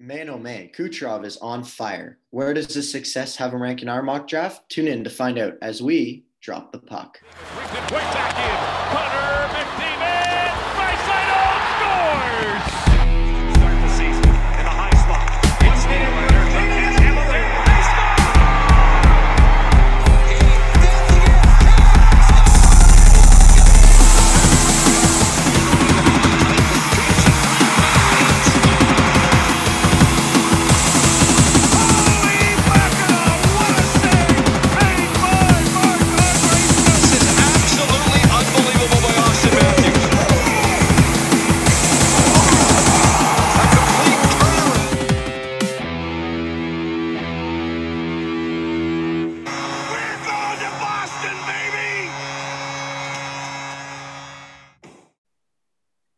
Man, oh man, Kucherov is on fire. Where does this success have him rank in our mock draft? Tune in to find out as we drop the puck. Way back in. Connor McDavid. Draisaitl scores. Start the season in a high slot. It's Niederreiter. It's Hamilton.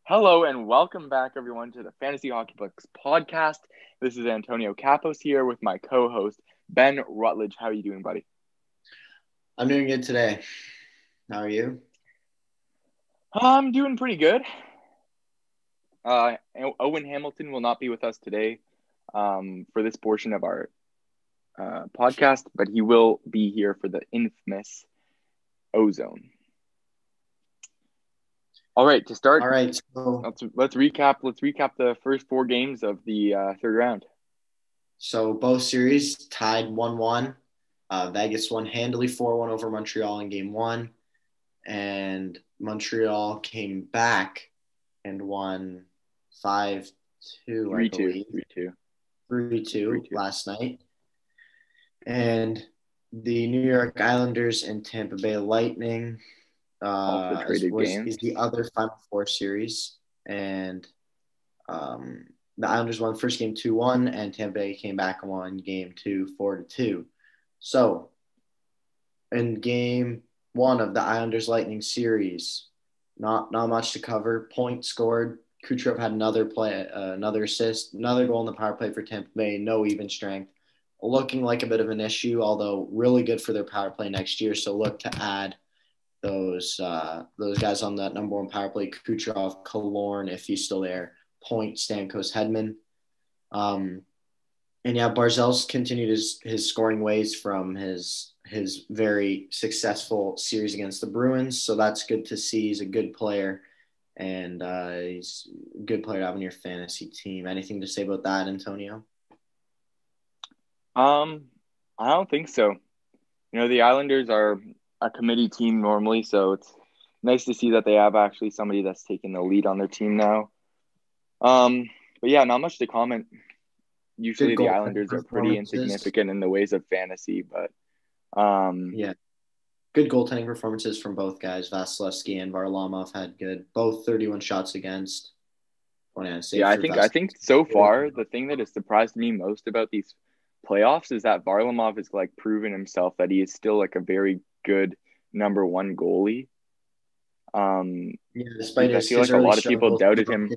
Hello and welcome back, everyone, to the Fantasy Hockey Books podcast. This is Antonio Capos here with my co-host, Ben Rutledge. How are you doing, buddy? I'm doing good today. How are you? I'm doing pretty good. Owen Hamilton will not be with us today for this portion of our podcast, but he will be here for the infamous Ozone. All right, to start. All right, so let's recap. Let's recap the first four games of the third round. So both series tied 1-1. Vegas won handily 4-1 over Montreal in game one, and Montreal came back and won 5-2. 3-2. 3-2 last night. And the New York Islanders and Tampa Bay Lightning is the other Final Four series, and the Islanders won first game 2-1, and Tampa Bay came back and won game two 4-2. So, in game one of the Islanders Lightning series, not much to cover. Point scored. Kucherov had another play, another assist, another goal in the power play for Tampa Bay. No even strength, looking like a bit of an issue, although really good for their power play next year. So look to add those guys on that number one power play: Kucherov, Killorn, if he's still there, Point, Stamkos, Hedman. And yeah, Barzal's continued his scoring ways from his very successful series against the Bruins. So that's good to see. He's a good player, and he's a good player to have on your fantasy team. Anything to say about that, Antonio? I don't think so. The Islanders are a committee team normally, so it's nice to see that they have actually somebody that's taking the lead on their team now. But yeah, not much to comment. Usually the Islanders are pretty insignificant in the ways of fantasy, but yeah, good goaltending performances from both guys. Vasilevsky and Varlamov had good, both 31 shots against. I think so far the thing that has surprised me most about these playoffs is that Varlamov has proven himself that he is still a very good number one goalie. Despite I feel like a lot of people doubted him.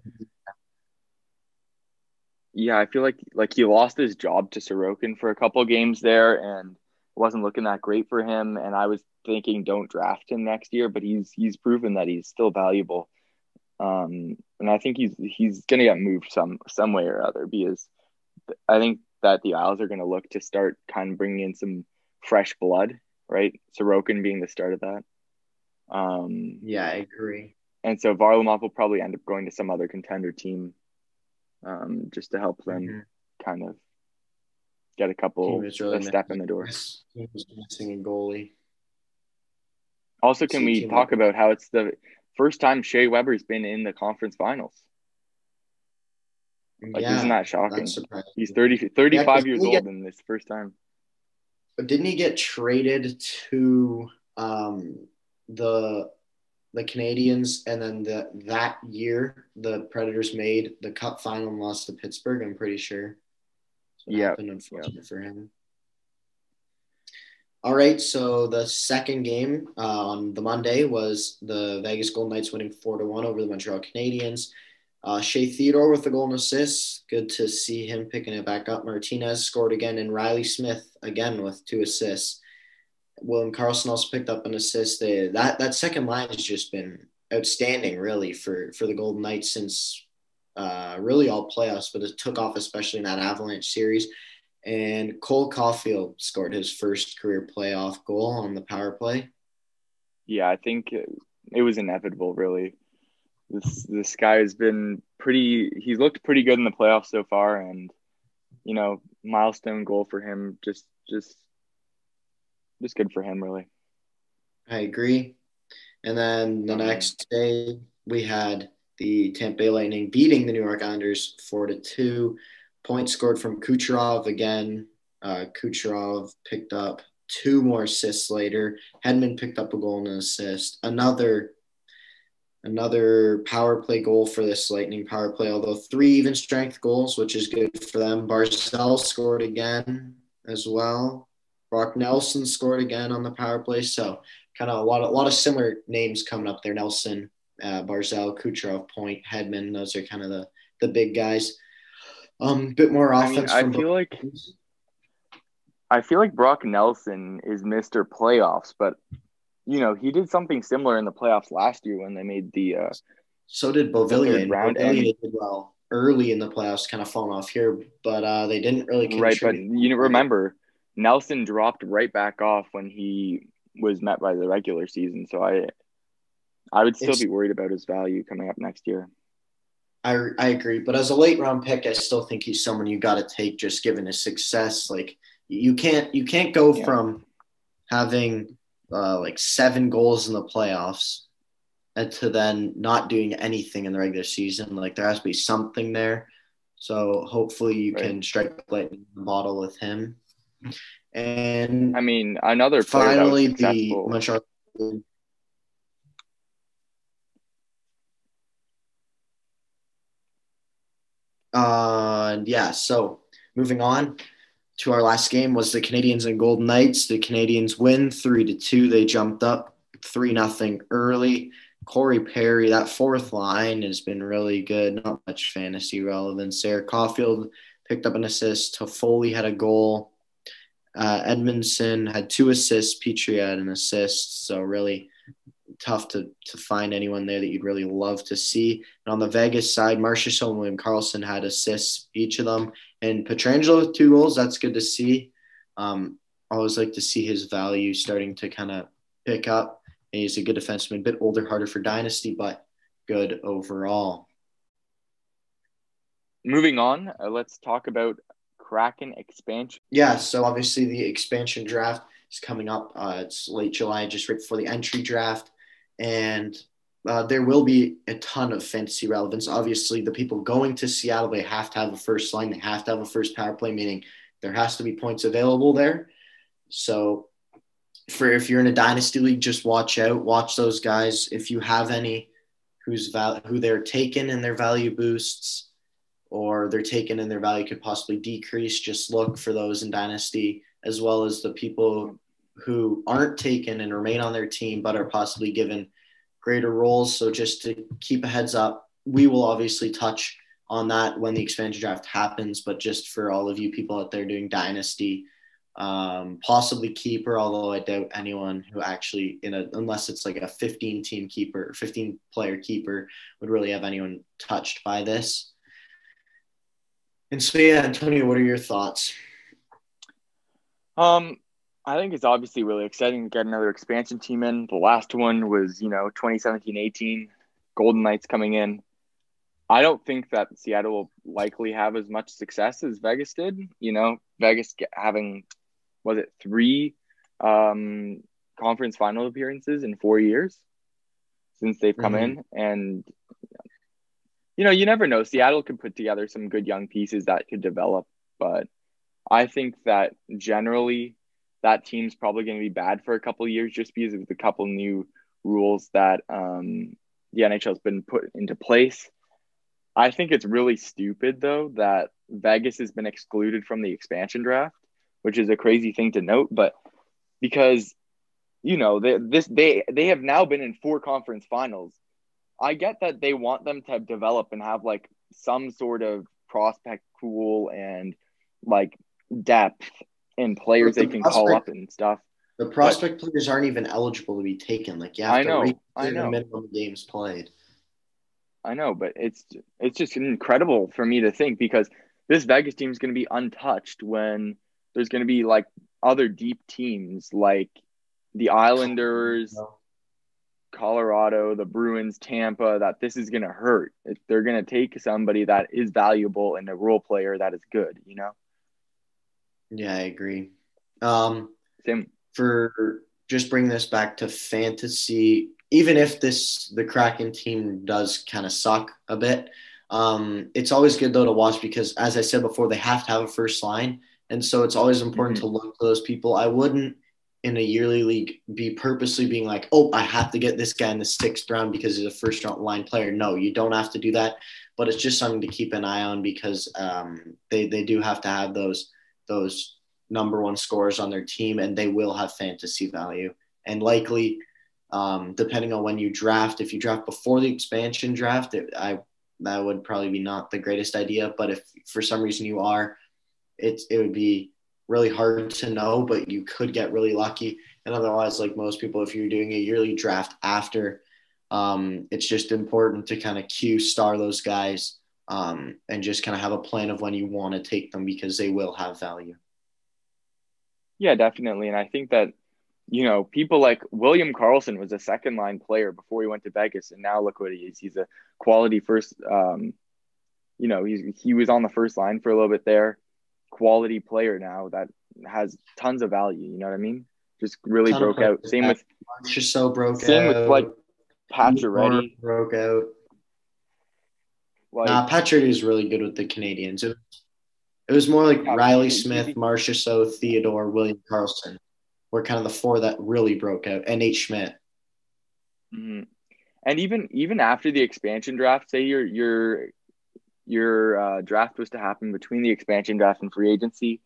Yeah, I feel like he lost his job to Sorokin for a couple of games there, and it wasn't looking that great for him. And I was thinking, don't draft him next year, but he's proven that he's still valuable. And I think he's gonna get moved some way or other, because I think that the Isles are gonna look to start kind of bringing in some fresh blood, right? Sorokin being the start of that. Yeah, I agree. And so Varlamov will probably end up going to some other contender team, just to help them kind of get a step in the door. He was missing a goalie. Also, can we talk about how it's the first time Shea Weber's been in the conference finals? Isn't that shocking? He's 35 years old in this first time. But didn't he get traded to the Canadiens, and then that year the Predators made the Cup final and lost to Pittsburgh? I'm pretty sure. So it happened, unfortunate for him. All right, so the second game on the Monday was the Vegas Golden Knights winning 4-1 over the Montreal Canadiens. Shea Theodore with the goal and assist. Good to see him picking it back up. Martinez scored again, and Riley Smith again with 2 assists. William Karlsson also picked up an assist. That second line has just been outstanding, really, for the Golden Knights since really all playoffs, but it took off especially in that Avalanche series. And Cole Caulfield scored his first career playoff goal on the power play. Yeah, I think it was inevitable, really. This guy has been he's looked pretty good in the playoffs so far, and milestone goal for him, just good for him, really. I agree. And then the next day we had the Tampa Bay Lightning beating the New York Islanders 4-2. Points scored from Kucherov again. Kucherov picked up 2 more assists later. Hedman picked up a goal and an assist. Another power play goal for this Lightning power play, although 3 even strength goals, which is good for them. Barzal scored again as well. Brock Nelson scored again on the power play. So kind of a lot of similar names coming up there. Nelson, Barzal, Kucherov, Point, Hedman. Those are kind of the big guys. Bit more offense. I feel like Brock Nelson is Mr. Playoffs, but he did something similar in the playoffs last year when they made the. So did Beauvillier. Beauvillier did well early in the playoffs, kind of falling off here, but they didn't really contribute. Right, but remember, Nelson dropped right back off when he was met by the regular season, so I would still be worried about his value coming up next year. I agree, but as a late round pick, I still think he's someone you got to take just given his success. Like you can't go from having 7 goals in the playoffs and to then not doing anything in the regular season. Like there has to be something there. So hopefully you can strike lightning in the bottle with him. And another player finally that was successful. The Montreal. So moving on to our last game was the Canadiens and Golden Knights. The Canadiens win 3-2. They jumped up 3-0 early. Corey Perry, that fourth line has been really good. Not much fantasy relevance there. Caulfield picked up an assist. Toffoli had a goal. Edmondson had 2 assists. Petrie had an assist. So really tough to find anyone there that you'd really love to see. And on the Vegas side, Marchessault and William Karlsson had assists, each of them. And Pietrangelo with 2 goals. That's good to see. Always like to see his value starting to kind of pick up. And he's a good defenseman, a bit older, harder for Dynasty, but good overall. Moving on, let's talk about Kraken expansion. Yeah, so obviously the expansion draft is coming up. It's late July, just right before the entry draft. And there will be a ton of fantasy relevance. Obviously, the people going to Seattle, they have to have a first line. They have to have a first power play, meaning there has to be points available there. So if you're in a dynasty league, just watch those guys. If you have any who they're taking and their value boosts, or they're taken and their value could possibly decrease, just look for those in dynasty, as well as the people who aren't taken and remain on their team but are possibly given greater roles. So just to keep a heads up, we will obviously touch on that when the expansion draft happens, but just for all of you people out there doing dynasty, possibly keeper, although I doubt anyone who actually unless it's like a 15 player keeper would really have anyone touched by this. And so, Antonio, what are your thoughts? I think it's obviously really exciting to get another expansion team in. The last one was, 2017-18, Golden Knights coming in. I don't think that Seattle will likely have as much success as Vegas did. Vegas having, 3 conference final appearances in 4 years since they've come in. And, you never know. Seattle could put together some good young pieces that could develop. But I think that generally that team's probably going to be bad for a couple of years just because of the couple new rules that the NHL has been put into place. I think it's really stupid, though, that Vegas has been excluded from the expansion draft, which is a crazy thing to note. But because, they have now been in 4 conference finals. I get that they want them to develop and have like some sort of prospect pool and like depth and players they can call up and stuff. The prospect players aren't even eligible to be taken. Like, you have to rate the minimum games played. I know, but it's just incredible for me to think because this Vegas team is going to be untouched when there's going to be like other deep teams like the Islanders, Colorado, the Bruins, Tampa, that this is going to hurt. They're going to take somebody that is valuable and a role player that is good, you know? Yeah, I agree. Same. For just bring this back to fantasy, even if the Kraken team does kind of suck a bit, it's always good though to watch because, as I said before, they have to have a first line, and so it's always important to look for those people. I wouldn't in a yearly league be purposely being like, oh, I have to get this guy in the 6th round because he's a first round line player. No, you don't have to do that, but it's just something to keep an eye on because they do have to have those number one scorers on their team, and they will have fantasy value. And likely, depending on when you draft, if you draft before the expansion draft, that would probably be not the greatest idea. But if for some reason you are, it would be really hard to know, but you could get really lucky. And otherwise, like most people, if you're doing a yearly draft after, it's just important to kind of star those guys and just kind of have a plan of when you want to take them because they will have value. Yeah, definitely. And I think that, you know, people like William Karlsson was a second line player before he went to Vegas. And now look what he is. He's a quality first, you know, he was on the first line for a little bit there. Quality player now that has tons of value. You know what I mean? Just really broke out. Same with like Pacioretty. Broke out. Like, Pacioretty is really good with the Canadians. It was more like Riley Smith, Marchessault, Theodore, William Karlsson were kind of the 4 that really broke out, and Nate Schmidt. Mm-hmm. And even after the expansion draft, say your draft was to happen between the expansion draft and free agency,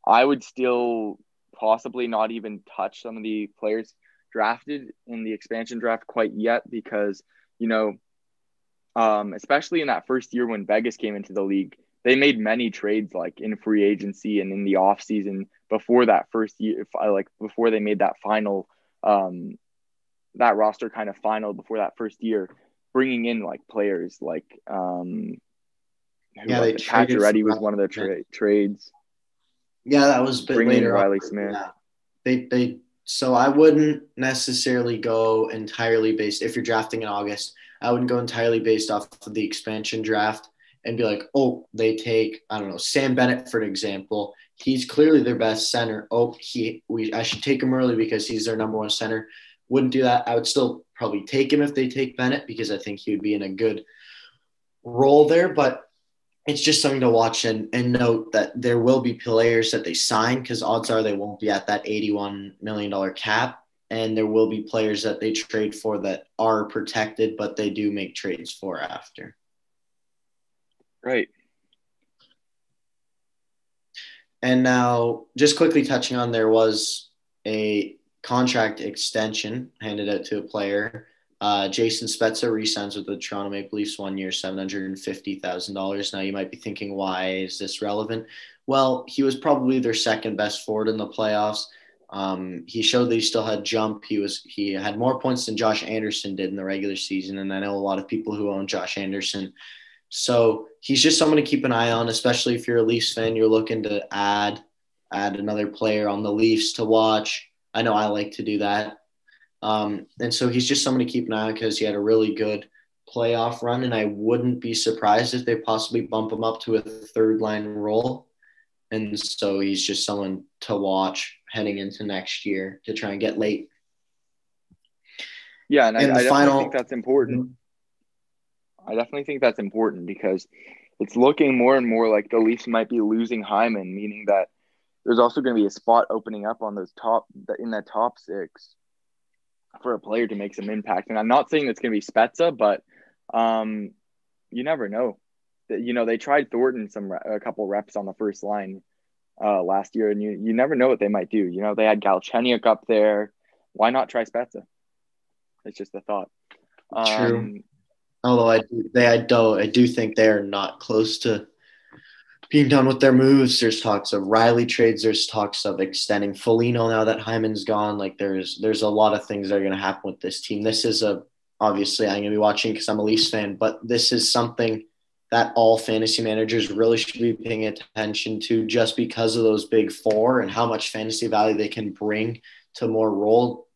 I would still possibly not even touch some of the players drafted in the expansion draft quite yet because, you know, especially in that first year when Vegas came into the league, they made many trades like in free agency and in the off season before that first year, like before they made that final, that roster kind of final before that first year, bringing in like players like, Pacioretty was one of their trades. Yeah, that was a bit later. Riley Smith. Yeah. So I wouldn't necessarily go entirely based, if you're drafting in August, I wouldn't go entirely based off of the expansion draft and be like, oh, they take, I don't know, Sam Bennett, for example. He's clearly their best center. Oh, I should take him early because he's their number one center. Wouldn't do that. I would still probably take him if they take Bennett because I think he would be in a good role there. But it's just something to watch and note that there will be players that they sign because odds are they won't be at that $81 million cap. And there will be players that they trade for that are protected, but they do make trades for after. Right. And now just quickly touching on, there was a contract extension handed out to a player. Jason Spezza re-signs with the Toronto Maple Leafs 1 year, $750,000. Now you might be thinking, why is this relevant? Well, he was probably their second best forward in the playoffs. He showed that he still had jump. He had more points than Josh Anderson did in the regular season, and I know a lot of people who own Josh Anderson. So he's just someone to keep an eye on, especially if you're a Leafs fan, you're looking to add another player on the Leafs to watch. I know I like to do that. And so he's just someone to keep an eye on because he had a really good playoff run, and I wouldn't be surprised if they possibly bump him up to a third line role. And so he's just someone to watch heading into next year to try and get late. Yeah, and I definitely think that's important. I definitely think that's important because it's looking more and more like the Leafs might be losing Hyman, meaning that there's also going to be a spot opening up on in that top 6 for a player to make some impact. And I'm not saying it's going to be Spezza, but you never know. You know, they tried Thornton a couple reps on the first line last year, and you never know what they might do. You know, they had Galchenyuk up there. Why not try Spezza? It's just a thought. True. Although I do think they're not close to being done with their moves. There's talks of Riley trades. There's talks of extending Foligno now that Hyman's gone. Like there's a lot of things that are going to happen with this team. This is a obviously I'm going to be watching because I'm a Leafs fan, but this is something that all fantasy managers really should be paying attention to just because of those big four and how much fantasy value they can bring to more role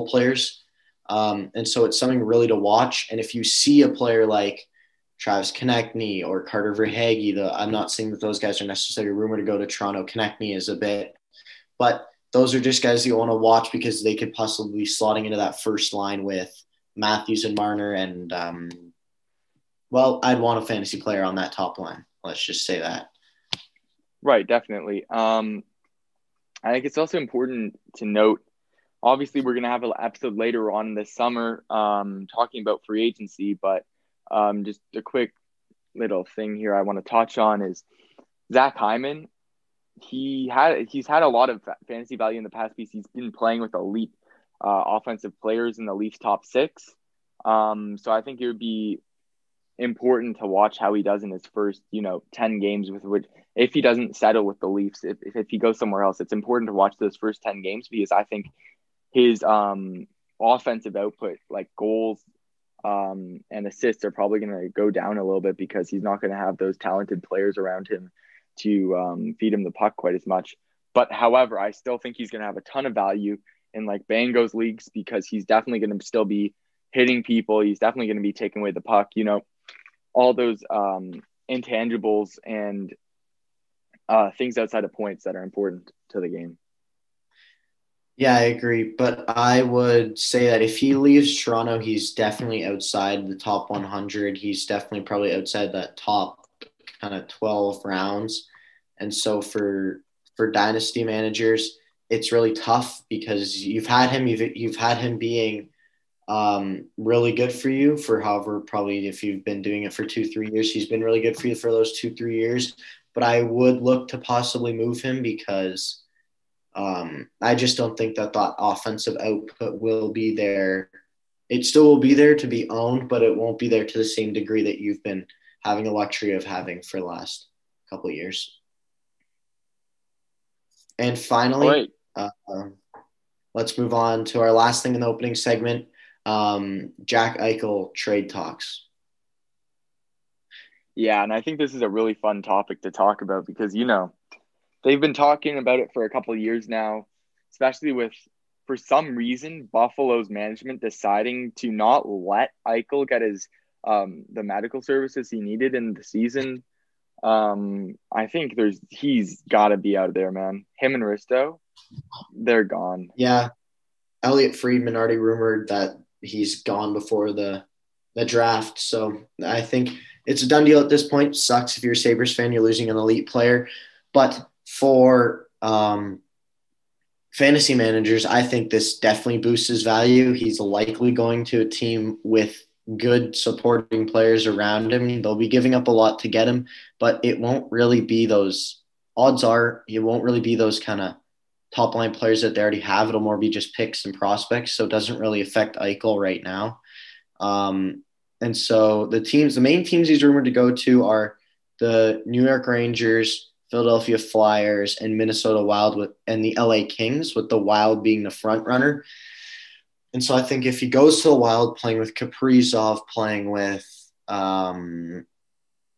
players. And so it's something really to watch. And if you see a player like Travis Konechny or Carter Verhaeghe, I'm not saying that those guys are necessarily rumored to go to Toronto. Konechny is a bit, but those are just guys you want to watch because they could possibly be slotting into that first line with Matthews and Marner and well, I'd want a fantasy player on that top line. Let's just say that. Right, definitely. I think it's also important to note, obviously, we're going to have an episode later on this summer talking about free agency, but just a quick little thing here I want to touch on is Zach Hyman. He's had a lot of fantasy value in the past because he's been playing with elite offensive players in the Leafs top six. So I think it would be important to watch how he does in his first, 10 games with which, if he doesn't settle with the Leafs, if he goes somewhere else, it's important to watch those first 10 games because I think his offensive output, like goals and assists, are probably going to go down a little bit because he's not going to have those talented players around him to feed him the puck quite as much. But however, I still think he's going to have a ton of value in like Bangos leagues because he's definitely going to still be hitting people. He's definitely going to be taking away the puck, all those intangibles and things outside of points that are important to the game. Yeah, I agree. But I would say that if he leaves Toronto, he's definitely outside the top 100. He's definitely probably outside that top kind of 12 rounds. And so for dynasty managers, it's really tough because you've had him being really good for you for however, probably if you've been doing it for 2-3 years, he's been really good for you for those 2-3 years. But I would look to possibly move him because I just don't think that offensive output will be there. It still will be there to be owned, but it won't be there to the same degree that you've been having a luxury of having for the last couple of years. And finally, let's move on to our last thing in the opening segment, Jack Eichel trade talks. Yeah, and I think this is a really fun topic to talk about because, they've been talking about it for a couple of years now, especially with, for some reason, Buffalo's management deciding to not let Eichel get his the medical services he needed in the season. I think he's got to be out of there, man. Him and Risto, they're gone. Yeah, Elliot Friedman already rumored that he's gone before the draft, so I think it's a done deal at this point. Sucks if you're a Sabres fan, you're losing an elite player, but for fantasy managers, I think this definitely boosts his value. He's likely going to a team with good supporting players around him. They'll be giving up a lot to get him, but it won't really be those – odds are it won't really be those kind of top-line players that they already have. It'll more be just picks and prospects, so it doesn't really affect Eichel right now. And so the main teams he's rumored to go to are the New York Rangers, Philadelphia Flyers, and Minnesota Wild and the LA Kings, with the Wild being the front runner. And so I think if he goes to the Wild, playing with Kaprizov, playing with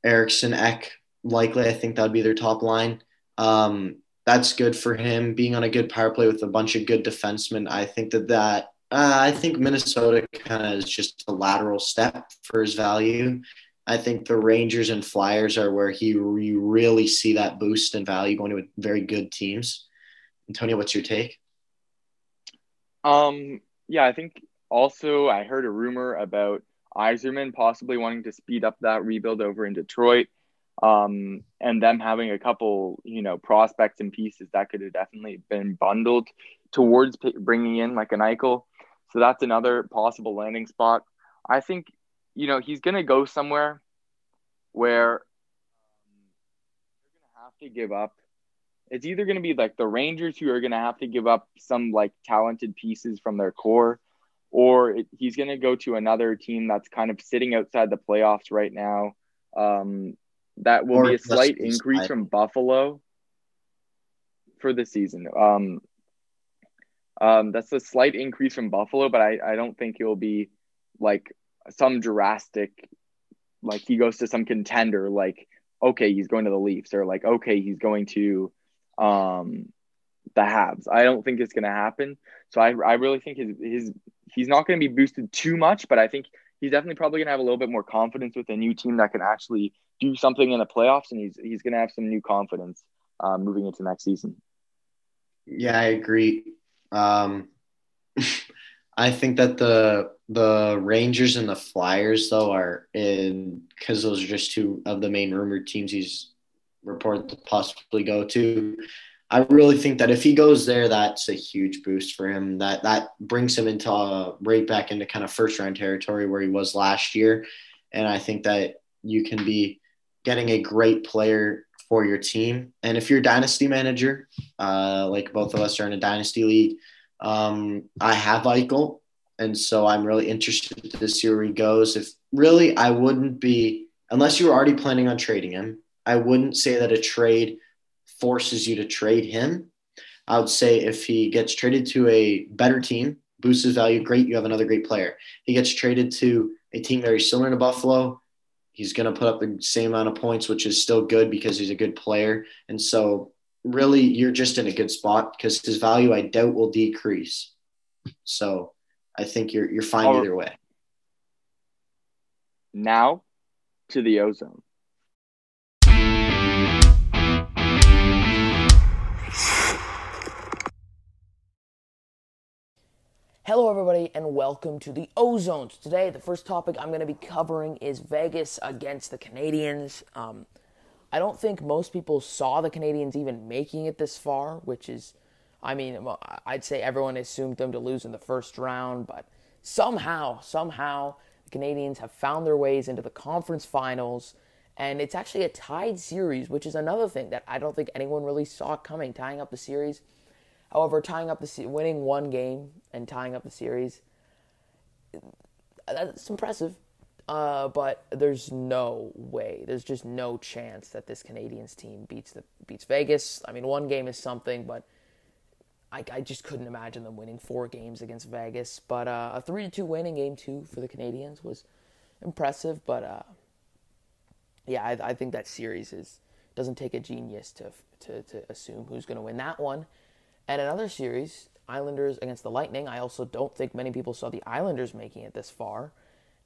Eriksson Ek, likely I think that would be their top line. That's good for him. Being on a good power play with a bunch of good defensemen, I think I think Minnesota kind of is just a lateral step for his value. I think the Rangers and Flyers are where you really see that boost in value going to very good teams. Antonio, what's your take? Yeah, I think also I heard a rumor about Yzerman possibly wanting to speed up that rebuild over in Detroit, and them having a couple, prospects and pieces that could have definitely been bundled towards bringing in like an Eichel. So that's another possible landing spot. I think, he's going to go somewhere where they're going to have to give up. It's either going to be like the Rangers, who are going to have to give up some like talented pieces from their core, or he's going to go to another team that's kind of sitting outside the playoffs right now. That will be a slight increase from Buffalo for the season. That's a slight increase from Buffalo, but I don't think he'll be, like some drastic, like he goes to some contender, like, okay, he's going to the Leafs, or like, okay, he's going to the Habs. I don't think it's going to happen. So I really think he's not going to be boosted too much, but I think he's definitely probably going to have a little bit more confidence with a new team that can actually do something in the playoffs, and he's going to have some new confidence moving into next season. Yeah, I agree. I think that the Rangers and the Flyers, though, are in, because those are just two of the main rumored teams he's reported to possibly go to. I really think that if he goes there, that's a huge boost for him. That brings him into right back into kind of first round territory where he was last year, and I think that you can be getting a great player for your team. And if you're a dynasty manager, like both of us are in a dynasty league, I have Eichel, and so I'm really interested to see where he goes. If really, I wouldn't be, unless you were already planning on trading him, I wouldn't say that a trade forces you to trade him. I would say if he gets traded to a better team, boosts his value, great, you have another great player. He gets traded to a team very similar to Buffalo, he's going to put up the same amount of points, which is still good because he's a good player. And so really you're just in a good spot because his value, I doubt, will decrease. So I think you're fine either way. Now to the ozone. Hello everybody and welcome to the Ozone. Today the first topic I'm going to be covering is Vegas against the Canadiens. I don't think most people saw the Canadiens even making it this far, which is, I'd say everyone assumed them to lose in the first round, but somehow the Canadiens have found their ways into the conference finals, and it's actually a tied series, which is another thing that I don't think anyone really saw coming, tying up the series. However, winning one game and tying up the series, that's impressive. But there's no way, there's just no chance that this Canadiens team beats Vegas. I mean, one game is something, but I just couldn't imagine them winning 4 games against Vegas. But a 3-2 win in Game 2 for the Canadiens was impressive. But I think that series doesn't take a genius to assume who's going to win that one. And another series, Islanders against the Lightning, I also don't think many people saw the Islanders making it this far.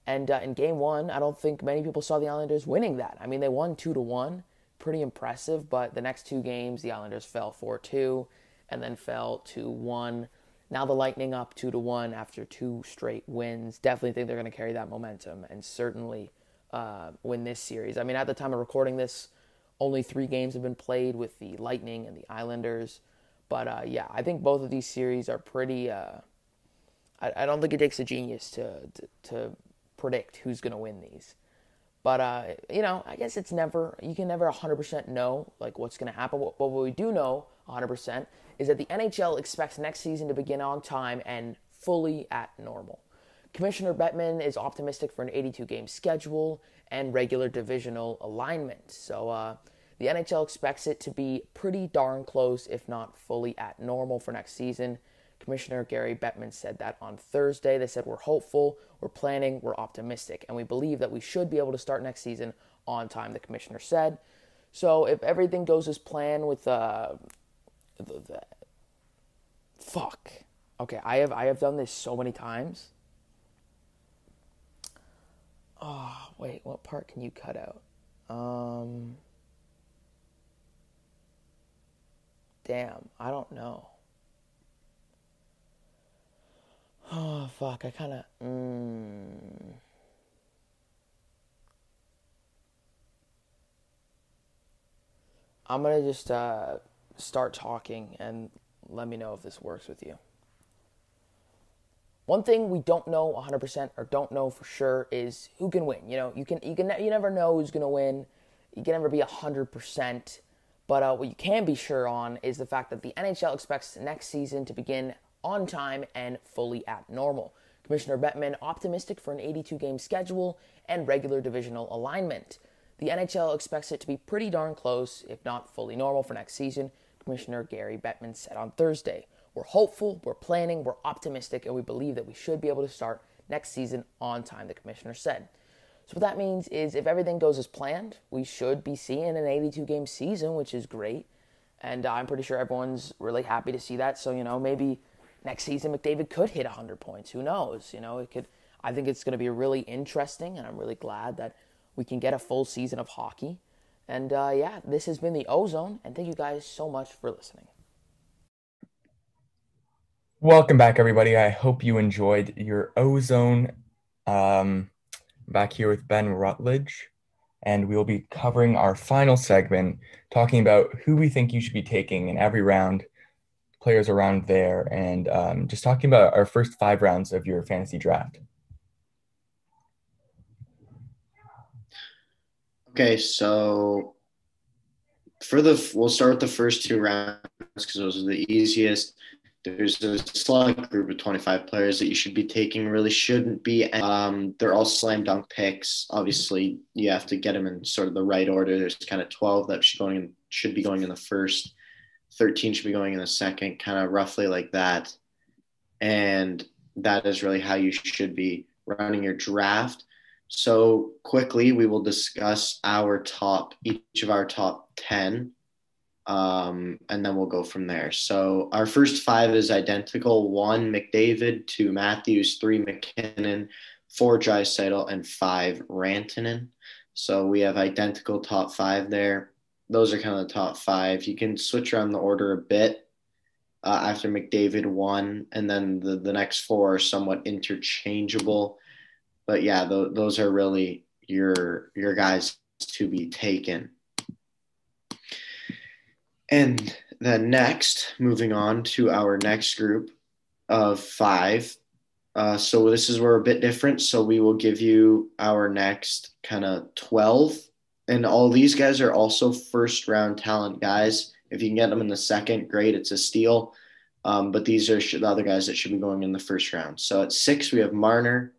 And in Game 1, I don't think many people saw the Islanders winning that. I mean, they won 2-1, pretty impressive, but the next 2 games, the Islanders fell 4-2 and then fell 2-1. Now the Lightning up 2-1 after 2 straight wins. Definitely think they're going to carry that momentum and certainly win this series. I mean, at the time of recording this, only 3 games have been played with the Lightning and the Islanders. But, I think both of these series are pretty I don't think it takes a genius to predict who's going to win these. But, I guess you can never 100% know, like, what's going to happen. But what we do know 100% is that the NHL expects next season to begin on time and fully at normal. Commissioner Bettman is optimistic for an 82-game schedule and regular divisional alignment. So, the NHL expects it to be pretty darn close, if not fully at normal for next season. Commissioner Gary Bettman said that on Thursday. They said, we're hopeful, we're planning, we're optimistic, and we believe that we should be able to start next season on time, the commissioner said. So if everything goes as planned with Okay, I have done this so many times. Oh, wait, what part can you cut out? Damn, I don't know. Oh, fuck, I kind of... I'm going to just start talking and let me know if this works with you. One thing we don't know 100% or don't know for sure is who can win. You never know who's going to win. You can never be 100%. But what you can be sure on is the fact that the NHL expects next season to begin on time and fully at normal. Commissioner Bettman optimistic for an 82-game schedule and regular divisional alignment. The NHL expects it to be pretty darn close, if not fully normal for next season, Commissioner Gary Bettman said on Thursday. We're hopeful, we're planning, we're optimistic, and we believe that we should be able to start next season on time, the commissioner said. So what that means is if everything goes as planned, we should be seeing an 82-game season, which is great. And I'm pretty sure everyone's really happy to see that. So, maybe next season McDavid could hit 100 points. Who knows? It could. I think it's going to be really interesting, and I'm really glad that we can get a full season of hockey. And, this has been the Ozone, and thank you guys so much for listening. Welcome back, everybody. I hope you enjoyed your Ozone. Back here with Ben Rutledge, and we'll be covering our final segment, talking about who we think you should be taking in every round, players around there, and just talking about our first 5 rounds of your fantasy draft. Okay, so we'll start with the first 2 rounds because those are the easiest. There's a select group of 25 players that you should be taking. Really shouldn't be. They're all slam dunk picks. Obviously, you have to get them in sort of the right order. There's kind of 12 that should be going in the first. 13 should be going in the second, kind of roughly like that. And that is really how you should be running your draft. So quickly, we will discuss each of our top 10. And then we'll go from there. So our first 5 is identical. 1, McDavid, 2, Matthews, 3, McKinnon, 4, Draisaitl, and 5, Rantanen. So we have identical top 5 there. Those are kind of the top 5. You can switch around the order a bit after McDavid 1, and then the next 4 are somewhat interchangeable. But yeah, those are really your guys to be taken. And then next, moving on to our next group of 5. So this is where we're a bit different. So we will give you our next kind of 12. And all these guys are also first-round talent guys. If you can get them in the second, great. It's a steal. But these are the other guys that should be going in the first round. So at 6, we have Marner.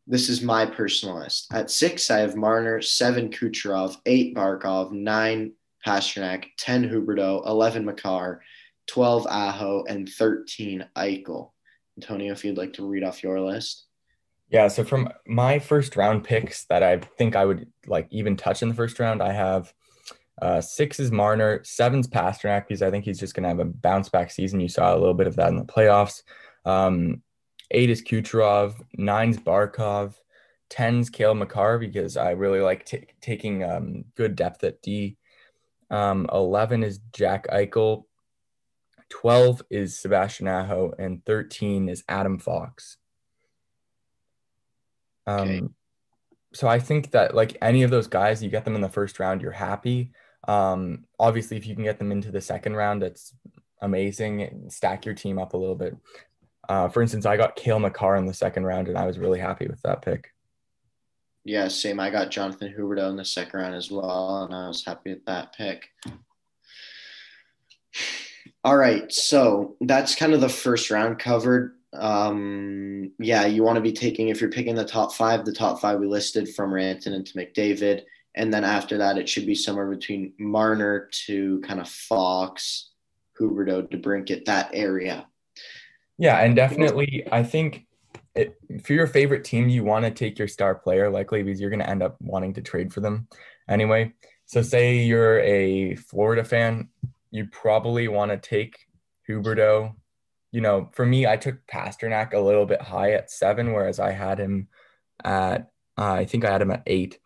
This is my personal list. At 6, I have Marner, 7, Kucherov, 8, Barkov, 9, Pastrnak, 10, Huberdeau, 11, Makar, 12, Aho, and 13, Eichel. Antonio, if you'd like to read off your list. Yeah, so from my first round picks that I think I would even touch in the first round, I have 6 is Marner, 7's Pastrnak, because I think he's just going to have a bounce back season. You saw a little bit of that in the playoffs. 8 is Kucherov, 9's Barkov, 10's Cale Makar, because I really like taking good depth at D. 11 is Jack Eichel, 12 is Sebastian Aho, and 13 is Adam Fox. Okay. So I think that any of those guys, you get them in the first round, you're happy. Obviously, if you can get them into the second round, that's amazing. Stack your team up a little bit. For instance, I got Cale Makar in the second round, and I was really happy with that pick. Yeah, same. I got Jonathan Huberdeau in the second round as well, and I was happy with that pick. All right, so that's kind of the first round covered. Yeah, you want to be taking, if you're picking the top 5 we listed from Rantanen to McDavid, and then after that, it should be somewhere between Marner to kind of Fox, Huberdeau, DeBrincat, that area. Yeah, and definitely, I think for your favorite team, you want to take your star player likely because you're going to end up wanting to trade for them anyway. So say you're a Florida fan, you probably want to take Huberdeau. For me, I took Pastrnak a little bit high at 7, whereas I had him at, I think I had him at 8.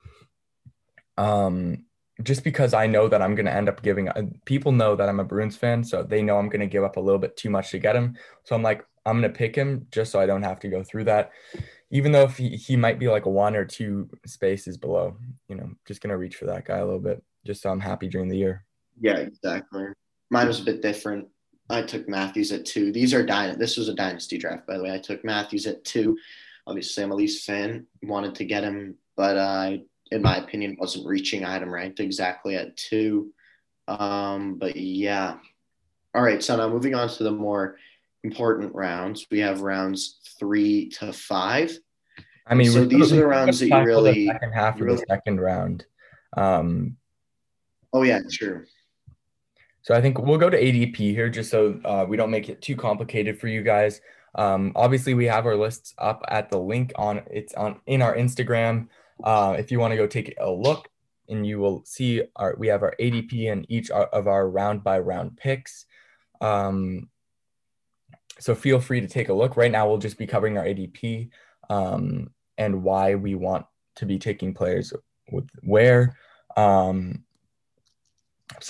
Just because I know that I'm going to end up giving, people know that I'm a Bruins fan, so they know I'm going to give up a little bit too much to get him. So I'm like, I'm going to pick him just so I don't have to go through that. Even though if he might be like 1 or 2 spaces below, just going to reach for that guy a little bit, just so I'm happy during the year. Yeah, exactly. Mine was a bit different. I took Matthews at 2. This was a dynasty draft, by the way. I took Matthews at 2. Obviously, I'm a Leafs fan. Wanted to get him, but in my opinion, wasn't reaching. I had him ranked exactly at 2. But yeah. All right, so now moving on to the more important rounds. We have rounds 3 to 5. I mean, so these are the rounds that you really – the second half of the second round. Oh, yeah, sure. So I think we'll go to ADP here just so we don't make it too complicated for you guys. Obviously, we have our lists up at the link in our Instagram. If you want to go take a look, and you will see we have our ADP and each of our round by round picks. So feel free to take a look. Right now, we'll just be covering our ADP and why we want to be taking players with where. So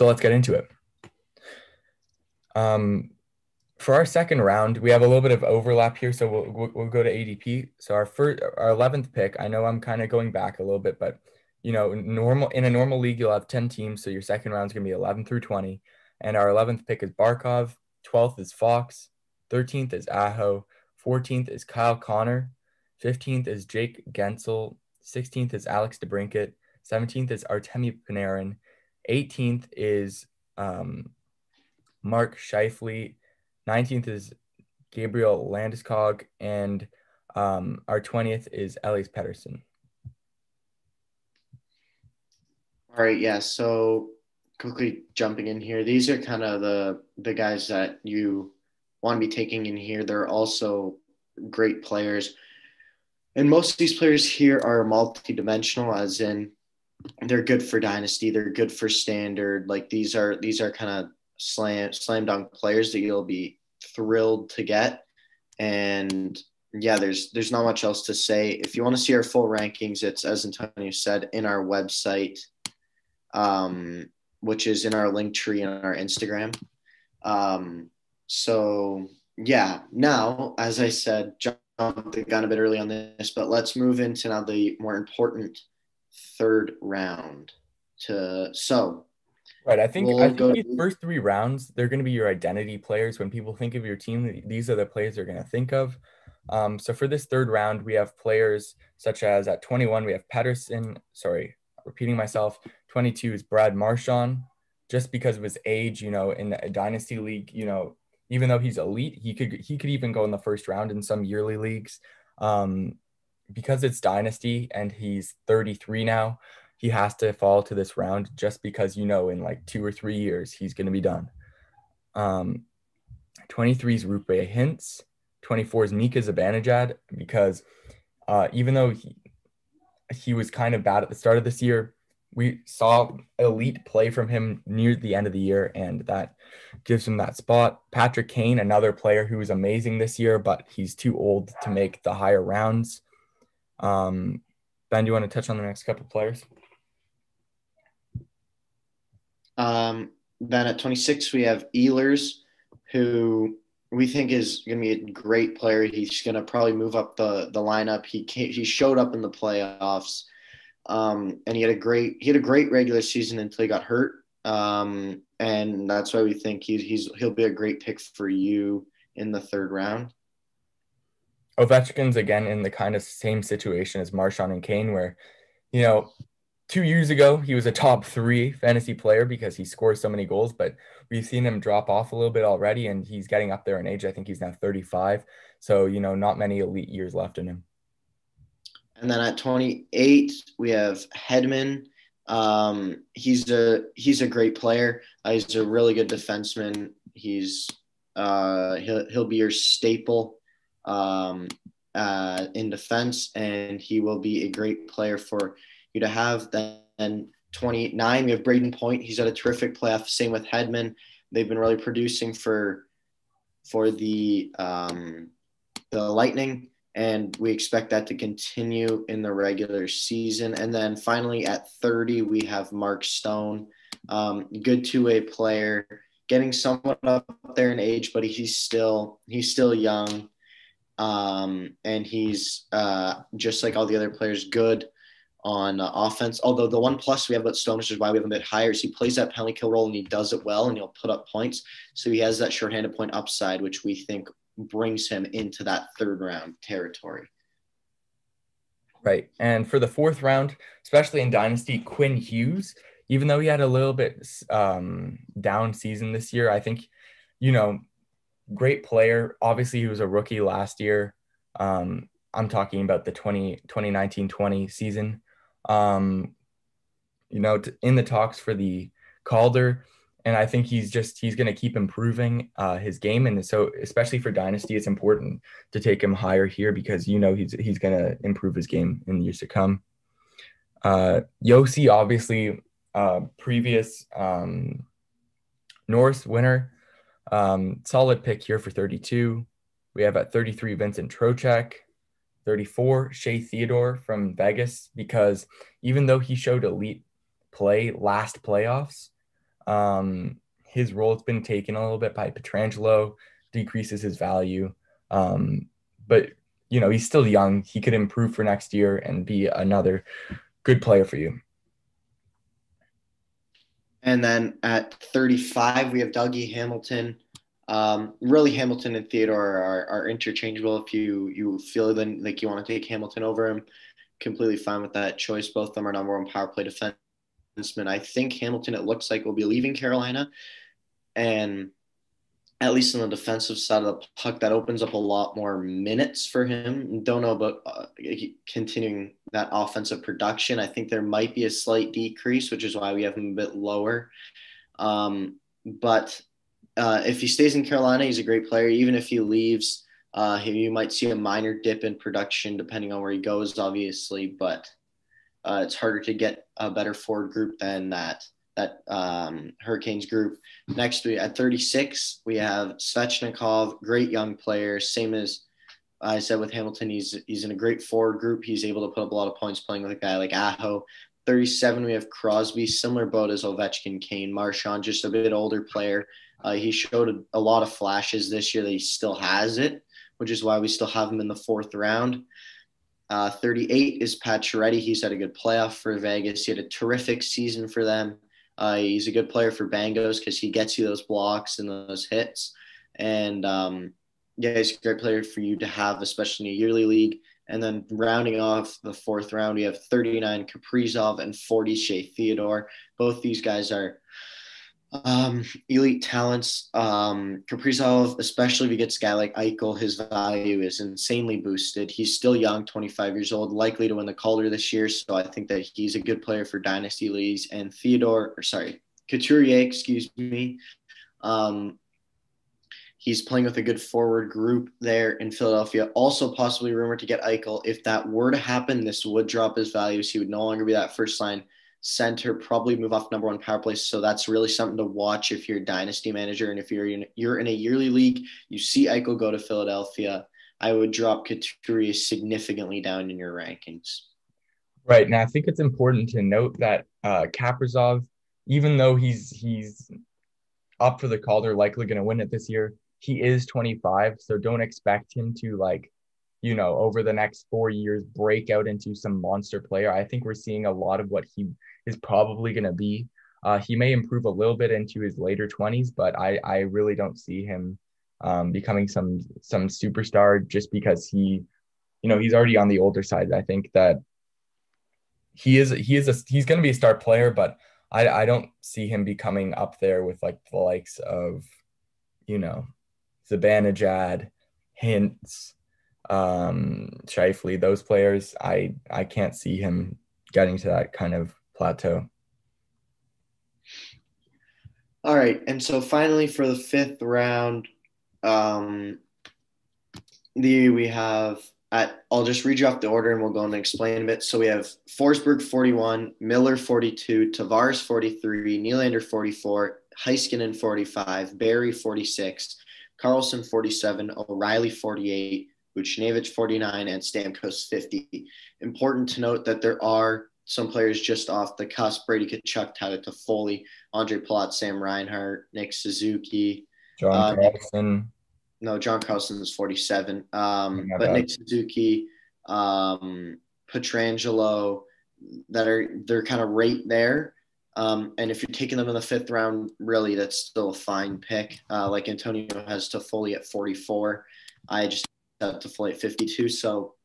let's get into it. For our second round, we have a little bit of overlap here, so we'll go to ADP. So our 11th pick, I know I'm kind of going back a little bit, but in a normal league, you'll have 10 teams, so your second round is going to be 11 through 20. And our 11th pick is Barkov, 12th is Fox, 13th is Aho, 14th is Kyle Connor, 15th is Jake Gensel, 16th is Alex DeBrincat, 17th is Artemi Panarin, 18th is Mark Scheifele, 19th is Gabriel Landeskog, and our 20th is Elias Pettersson. All right, yeah, so quickly jumping in here, these are kind of the guys that you want to be taking in here. They're also great players. And most of these players here are multi-dimensional, as in they're good for Dynasty, they're good for Standard. Like these are kind of slam dunk players that you'll be thrilled to get. And yeah, there's not much else to say. If you want to see our full rankings, it's, as Antonio said, in our website, which is in our link tree on our Instagram. So yeah, now, as I said, jumped the gun a bit early on this, but let's move into now the more important third round. Right. I think these first three rounds, they're going to be your identity players. When people think of your team, these are the players they're going to think of. So for this third round, we have players such as at 21, we have Pettersson. Sorry, repeating myself. 22 is Brad Marchand. Just because of his age, in a dynasty league, even though he's elite, he could even go in the first round in some yearly leagues. Because it's dynasty and he's 33 now, he has to fall to this round just because, in like 2 or 3 years, he's going to be done. 23 is Roope Hintz. 24 is Mika Zibanejad, because even though he was kind of bad at the start of this year, we saw elite play from him near the end of the year, and that gives him that spot. Patrick Kane, another player who was amazing this year, but he's too old to make the higher rounds. Ben, do you want to touch on the next couple players? Then at 26, we have Ehlers, who we think is going to be a great player. He's going to probably move up the lineup. He showed up in the playoffs, and he had a great regular season until he got hurt. And that's why we think he'll be a great pick for you in the third round. Ovechkin's again in the kind of same situation as Marchand and Kane, where 2 years ago, he was a top 3 fantasy player because he scores so many goals, but we've seen him drop off a little bit already, and he's getting up there in age. I think he's now 35. So, not many elite years left in him. And then at 28, we have Hedman. He's a great player. He's a really good defenseman. He'll be your staple in defense, and he will be a great player for you to have. Then 29, we have Braden Point. He's had a terrific playoff. Same with Hedman. They've been really producing for the Lightning, and we expect that to continue in the regular season. And then finally at 30, we have Mark Stone. Good two-way player, getting somewhat up there in age, but he's still young. And he's just like all the other players, good on offense. Although the one plus we have about Stone, which is why we have him a bit higher, is he plays that penalty kill role and he does it well, and he'll put up points. So he has that shorthanded point upside, which we think brings him into that third round territory. Right. And for the fourth round, especially in Dynasty, Quinn Hughes, even though he had a little bit down season this year, I think, great player. Obviously, he was a rookie last year. I'm talking about the 2019-20 season. In the talks for the Calder, And I think he's going to keep improving his game. And so especially for Dynasty, it's important to take him higher here because he's going to improve his game in the years to come. Yossi, obviously, previous Norris winner. Solid pick here for 32. We have at 33 Vincent Trocheck, 34 Shea Theodore from Vegas, because even though he showed elite play last playoffs, his role has been taken a little bit by Pietrangelo, decreases his value. But he's still young. He could improve for next year and be another good player for you. And then at 35, we have Dougie Hamilton. Really, Hamilton and Theodore are interchangeable. If you feel like you want to take Hamilton over him, completely fine with that choice. Both of them are number one power play defenseman. I think Hamilton, it looks like, will be leaving Carolina. And at least on the defensive side of the puck, that opens up a lot more minutes for him. Don't know about continuing that offensive production. I think there might be a slight decrease, which is why we have him a bit lower. But if he stays in Carolina, he's a great player. Even if he leaves, you might see a minor dip in production depending on where he goes, obviously. But it's harder to get a better forward group than that Hurricanes group. Next, at 36, we have Svechnikov, great young player. Same as I said with Hamilton, he's in a great forward group. He's able to put up a lot of points playing with a guy like Aho. 37, we have Crosby, similar boat as Ovechkin, Kane, Marchand, just a bit older player. He showed a lot of flashes this year that he still has it, which is why we still have him in the fourth round. 38 is Pat Chiaretti. He's had a good playoff for Vegas. He had a terrific season for them. He's a good player for Bangos because he gets you those blocks and those hits. And, he's a great player for you to have, especially in a yearly league. And then rounding off the fourth round, we have 39 Kaprizov and 40 Shea Theodore. Both these guys are elite talents. Kaprizov, especially if he gets a guy like Eichel, his value is insanely boosted. He's still young, 25 years old, likely to win the Calder this year. So I think that he's a good player for dynasty leagues. And Couturier, he's playing with a good forward group there in Philadelphia. Also possibly rumored to get Eichel. If that were to happen, this would drop his values. He would no longer be that first line center, probably move off number one power play. So that's really something to watch if you're a dynasty manager. And if you're in a yearly league, you see Eichel go to Philadelphia, I would drop Couturier significantly down in your rankings. Right. Now, I think it's important to note that Kaprizov, even though he's up for the Calder, likely going to win it this year, he is 25. So don't expect him to over the next 4 years, break out into some monster player. I think we're seeing a lot of what he is probably going to be. He may improve a little bit into his later 20s, but I really don't see him becoming some superstar just because he's already on the older side. I think that he's going to be a star player, but I don't see him becoming up there with like the likes of, Zibanejad, Hintz, Scheifele, those players. I can't see him getting to that kind of plateau. All right, and so finally for the fifth round, we have I'll just read you off the order and we'll go and explain a bit. So we have Forsberg 41, Miller 42, Tavares 43, Nylander 44, Heiskanen 45, Barrie 46, Carlson 47, O'Reilly 48, Buchnevich 49, and Stamkos 50. Important to note that there are some players just off the cusp. Brady Tkachuk, Tyler Toffoli, Andre Palat, Sam Reinhart, Nick Suzuki. John Carlson. No, John Carlson is 47. But Nick Suzuki, Pietrangelo, they're kind of right there. And if you're taking them in the fifth round, really, that's still a fine pick. Like Antonio has Toffoli at 44. I just have Toffoli at 52. So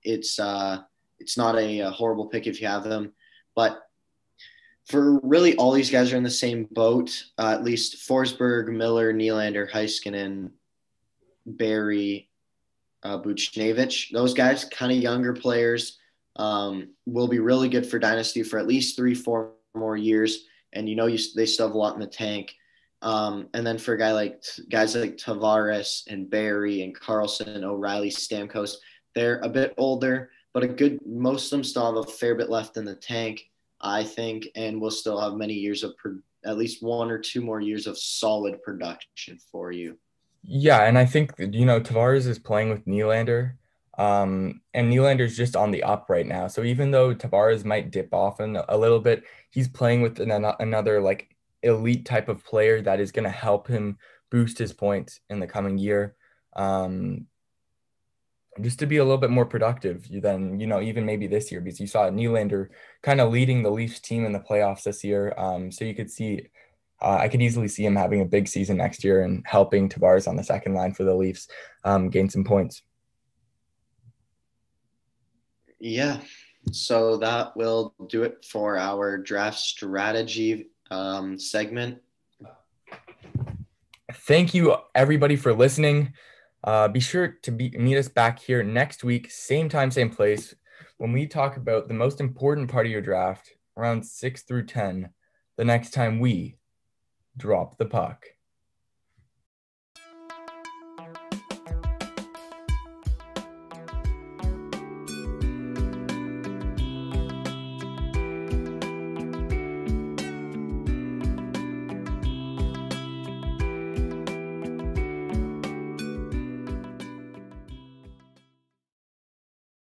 it's not a horrible pick if you have them. But for really all these guys are in the same boat, at least Forsberg, Miller, Nylander, Heiskanen, Barrie, Buchnevich. Those guys, kind of younger players, will be really good for Dynasty for at least 3-4 more years. And they still have a lot in the tank. And then for guys like Tavares and Barry and Carlson, O'Reilly, Stamkos, they're a bit older, but most of them still have a fair bit left in the tank, I think, and we'll still have many years of at least 1 or 2 more years of solid production for you. Yeah, and I think, Tavares is playing with Nylander, and Nylander's just on the up right now. So even though Tavares might dip off a little bit, he's playing with another like elite type of player that is going to help him boost his points in the coming year. Just to be a little bit more productive than, even maybe this year, because you saw Nylander kind of leading the Leafs team in the playoffs this year. So you could see, I could easily see him having a big season next year and helping Tavares on the second line for the Leafs gain some points. Yeah, so that will do it for our draft strategy segment. Thank you, everybody, for listening. Be sure to meet us back here next week, same time, same place, when we talk about the most important part of your draft, around 6 through 10, the next time we drop the puck.